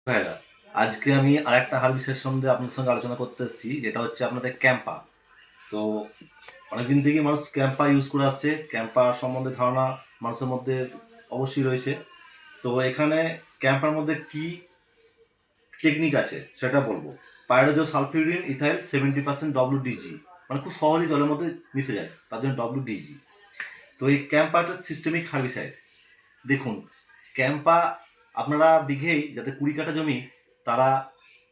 ভাইরা, আজকে আমি আরেকটা হার্বিসাইড সম্বন্ধে আপনাদের সঙ্গে আলোচনা করতে এসেছি, যেটা হচ্ছে আপনাদের ক্যাম্পা। তো অনেকদিন থেকেই মানুষ ক্যাম্পা ইউজ করে আসছে। ক্যাম্পা সম্বন্ধে ধারণা মানুষের মধ্যে অবশ্যই রয়েছে। তো এখানে ক্যাম্পার মধ্যে কি টেকনিক আছে সেটা বলবো। পাইরোজো সালফিউরিন ইথাইল 70% WDG, মানে খুব সহজেই জলের মধ্যে মিশে যায়, তার জন্য WDG। তো এই ক্যাম্পাটা সিস্টেমিক হার্বিসাইড। দেখুন, ক্যাম্পা আপনারা বিঘেই যাতে 20 কাঠা জমি, তারা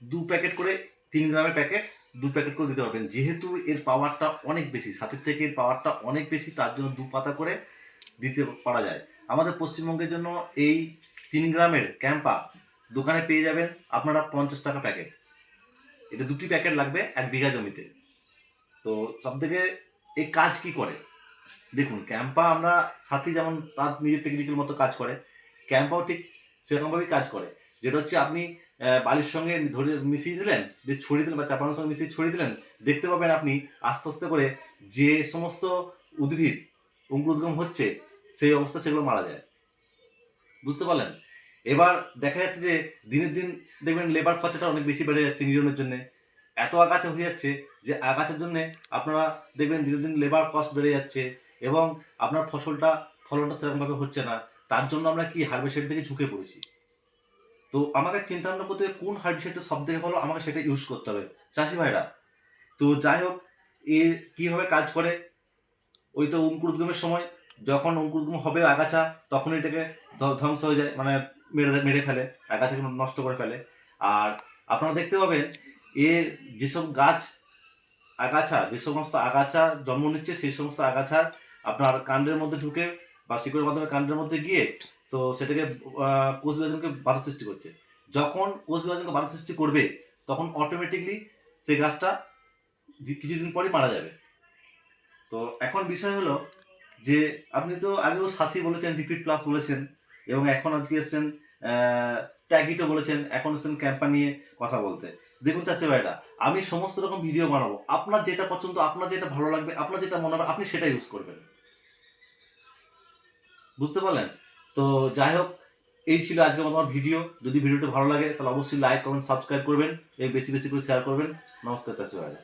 2 প্যাকেট করে, 3 গ্রামের প্যাকেট 2 প্যাকেট করে দিতে পারবেন। যেহেতু এর পাওয়ারটা অনেক বেশি, সাথের থেকে এর পাওয়ারটা অনেক বেশি, তার জন্য 2 পাতা করে দিতে পারা যায়। আমাদের পশ্চিমবঙ্গের জন্য এই 3 গ্রামের ক্যাম্পা দোকানে পেয়ে যাবেন আপনারা 50 টাকা প্যাকেট। এটা 2টি প্যাকেট লাগবে 1 বিঘা জমিতে। তো সব থেকে এই কাজ কি করে দেখুন, ক্যাম্পা আমরা সাথী যেমন তার নিজের টেকনিকের মতো কাজ করে, ক্যাম্পাও ঠিক সেরকমভাবেই কাজ করে। যেটা হচ্ছে আপনি বালির সঙ্গে ধরে মিশিয়ে দিলেন, দিয়ে ছড়িয়ে দিলেন, বা চাপানোর সঙ্গে মিশিয়ে ছড়িয়ে দিলেন, দেখতে পাবেন আপনি আস্তে আস্তে করে যে সমস্ত উদ্ভিদ অঙ্কুরোদ্গম হচ্ছে সেই অবস্থা সেগুলো মারা যায়। বুঝতে পারলেন? এবার দেখা যাচ্ছে যে দিনের দিন দেখবেন লেবার খরচাটা অনেক বেশি বেড়ে যাচ্ছে নিরনের জন্যে। এত আগাছা হয়ে যাচ্ছে যে আগাছার জন্যে আপনারা দেখবেন দিনের দিন লেবার কস্ট বেড়ে যাচ্ছে, এবং আপনার ফলনটা সেরকমভাবে হচ্ছে না। তার জন্য আমরা কি হার্বিসাইড থেকে ঝুঁকে পড়েছি। তো আমাকে চিন্তা ভাবনা করতে হবে কোন হার্বিসাইডটা সব থেকে ভালো, আমাকে সেটা ইউজ করতে হবে চাষি ভাইরা। তো যাই হোক, এ কীভাবে কাজ করে, ওই তো অঙ্কুরোদ্গমের সময় যখন অঙ্কুরোদ্গম হবে আগাছা, তখন এটাকে ধ্বংস হয়ে যায়, মানে মেরে ফেলে, আগাছাকে নষ্ট করে ফেলে। আর আপনারা দেখতে পাবেন এর যেসব যে সমস্ত আগাছা জন্ম নিচ্ছে, সেই সমস্ত আগাছার আপনার কাণ্ডের মধ্যে ঢুকে বা শিকড়ের মাধ্যমে কাণ্ডের মধ্যে গিয়ে তো সেটাকে কোষ বিভাজনকে বাধা সৃষ্টি করছে। যখন কোষ বিভাজনকে বাধা সৃষ্টি করবে, তখন অটোমেটিকলি সেই গাছটা কিছুদিন পরই মারা যাবে। তো এখন বিষয় হলো যে আপনি তো আগেও সাথী বলেছেন, রিপিট প্লাস বলেছেন, এবং এখন আজকে এসছেন ট্যাগিটো বলেছেন, এখন এসছেন ক্যাম্পা নিয়ে কথা বলতে। দেখুন চাচা ভাইরা, আমি সমস্ত রকম ভিডিও বানাবো, আপনার যেটা পছন্দ, আপনার যেটা ভালো লাগবে, আপনার যেটা মনে হবে আপনি সেটা ইউজ করবেন। বুঝতে পারলেন? তো যাই হোক, এই ছিল আজকের মতো আমার ভিডিও। যদি ভিডিওটা ভালো লাগে তাহলে অবশ্যই লাইক, কমেন্ট, সাবস্ক্রাইব করবেন এবং বেশি বেশি করে শেয়ার করবেন। নমস্কার চাচা ভাইরা।